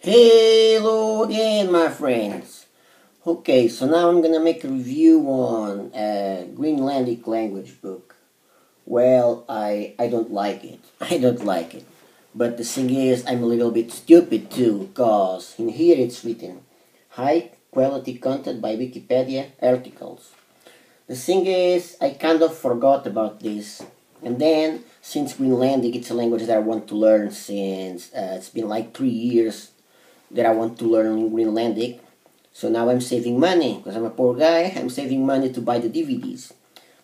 Hello again, my friends. Okay, so now I'm gonna make a review on a Greenlandic language book. Well, I don't like it. I don't like it. But the thing is, I'm a little bit stupid too, cause in here it's written high quality content by Wikipedia articles. The thing is, I kind of forgot about this. And then, since Greenlandic, it's a language that I want to learn since it's been like 3 years that I want to learn in Greenlandic. So now I'm saving money because I'm a poor guy. I'm saving money to buy the DVDs.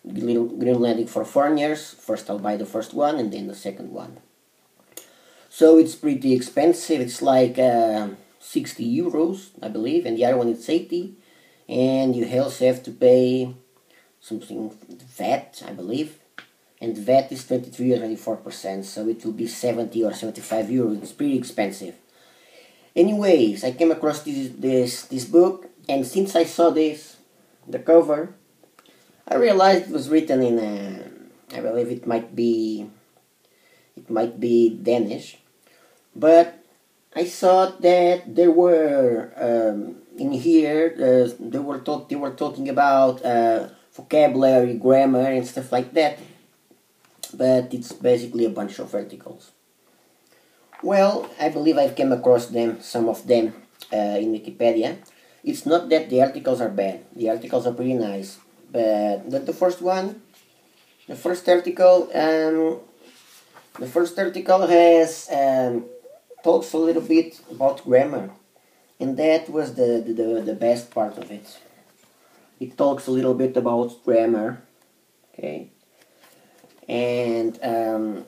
Greenlandic for foreigners. First I'll buy the first one and then the second one. So it's pretty expensive. It's like 60 euros, I believe, and the other one is 80. And you also have to pay something VAT, I believe. And VAT is 23 or 24%, so it will be 70 or 75 euros. It's pretty expensive. Anyways, I came across this book, and since I saw the cover, I realized it was written in I believe it might be Danish, but I thought that there were in here they were talking about vocabulary, grammar, and stuff like that, but it's basically a bunch of articles. Well, I believe I've come across some of them in Wikipedia. It's not that the articles are bad. The articles are pretty nice. But the first one, the first article has talks a little bit about grammar, and that was the best part of it. It talks a little bit about grammar, okay. And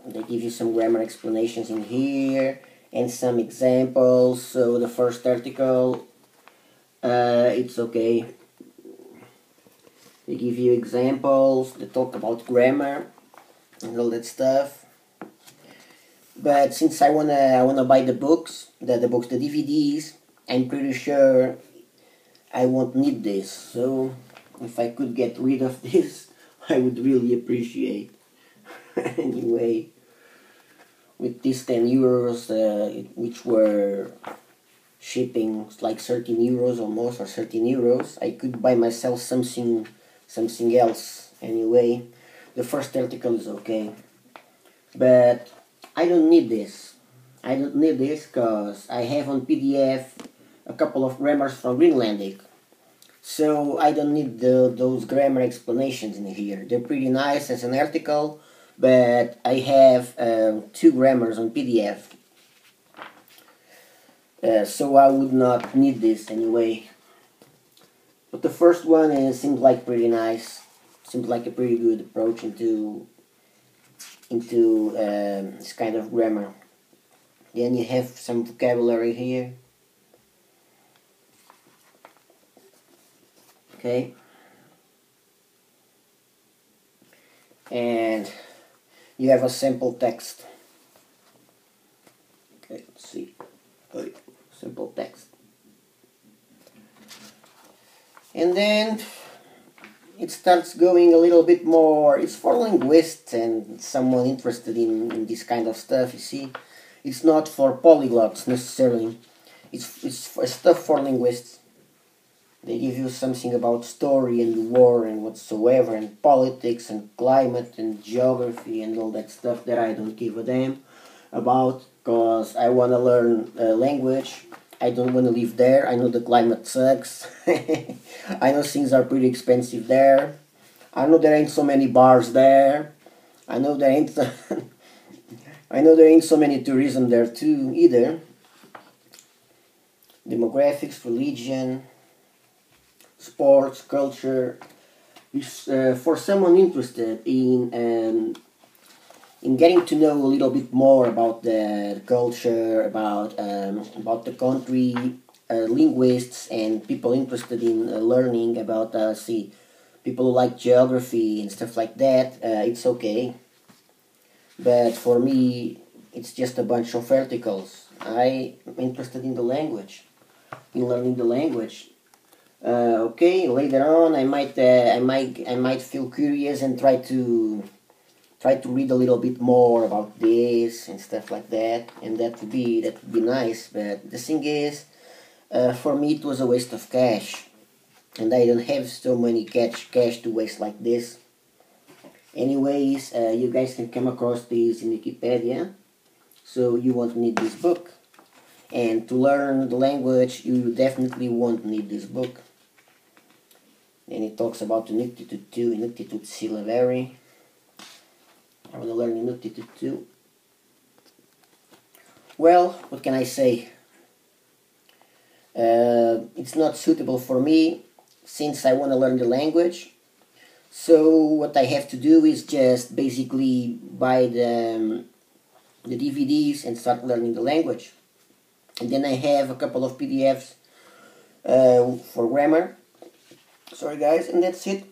they give you some grammar explanations in here and some examples. So the first article, it's okay. They give you examples, they talk about grammar and all that stuff. But since I wanna buy the the DVDs, I'm pretty sure I won't need this. So if I could get rid of this, I would really appreciate. Anyway, with these 10 euros, which were shipping like 13 euros almost, or 13 euros, I could buy myself something else. Anyway, the first article is okay, but I don't need this. I don't need this because I have on PDF a couple of grammars from Greenlandic. So I don't need those grammar explanations in here. They're pretty nice as an article, but I have 2 grammars on PDF, so I would not need this anyway. But the first one seems like pretty nice. Seems like a pretty good approach into this kind of grammar. Then you have some vocabulary here. Okay. And you have a sample text. Okay, let's see. Okay, simple text. And then it starts going a little bit more. It's for linguists and someone interested in this kind of stuff, you see. It's not for polyglots necessarily. It's stuff for linguists. They give you something about story and war and whatsoever, and politics and climate and geography and all that stuff that I don't give a damn about, because I want to learn a language. I don't want to live there. I know the climate sucks. I know things are pretty expensive there. I know there ain't so many bars there. I know there ain't I know there ain't so many tourism there too either. Demographics, religion, sports, culture. For someone interested in getting to know a little bit more about the culture, about the country, linguists, and people interested in learning about people who like geography and stuff like that. It's okay, but for me, it's just a bunch of articles. I'm interested in the language, in learning the language. Okay, later on I might feel curious and try to try to read a little bit more about this and stuff like that, and that would be nice. But the thing is, for me it was a waste of cash, and I don't have so many cash to waste like this. Anyways, you guys can come across this in Wikipedia, so you won't need this book. And to learn the language, you definitely won't need this book. And it talks about Inuktitut 2, Inuktitut Syllabary. I want to learn Inuktitut 2. Well, what can I say? It's not suitable for me since I want to learn the language. So what I have to do is just basically buy the DVDs and start learning the language. And then I have a couple of PDFs for grammar. Sorry guys, and that's it.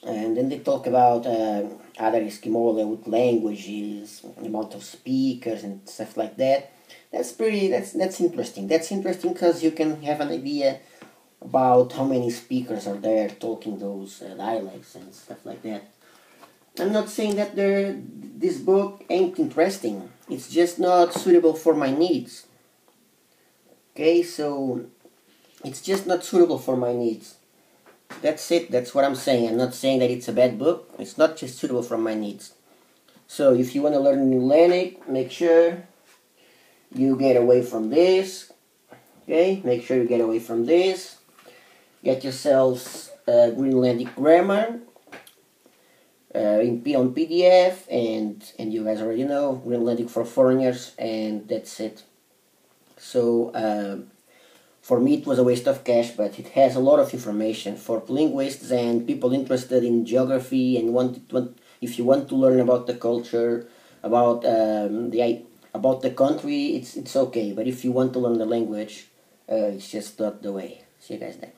And then they talk about other Eskimo languages, amount of speakers and stuff like that. That's interesting. That's interesting because you can have an idea about how many speakers are there talking those dialects and stuff like that. I'm not saying that this book ain't interesting. It's just not suitable for my needs. Okay, so it's just not suitable for my needs. That's it. That's what I'm saying. I'm not saying that it's a bad book. It's not just suitable for my needs. So if you want to learn Greenlandic, make sure you get away from this. Okay, make sure you get away from this. Get yourselves Greenlandic grammar on PDF, and you guys already know Greenlandic for foreigners, and that's it. So for me it was a waste of cash, but it has a lot of information for linguists and people interested in geography and if you want to learn about the culture, about the country, it's okay. But if you want to learn the language, it's just not the way. See you guys then.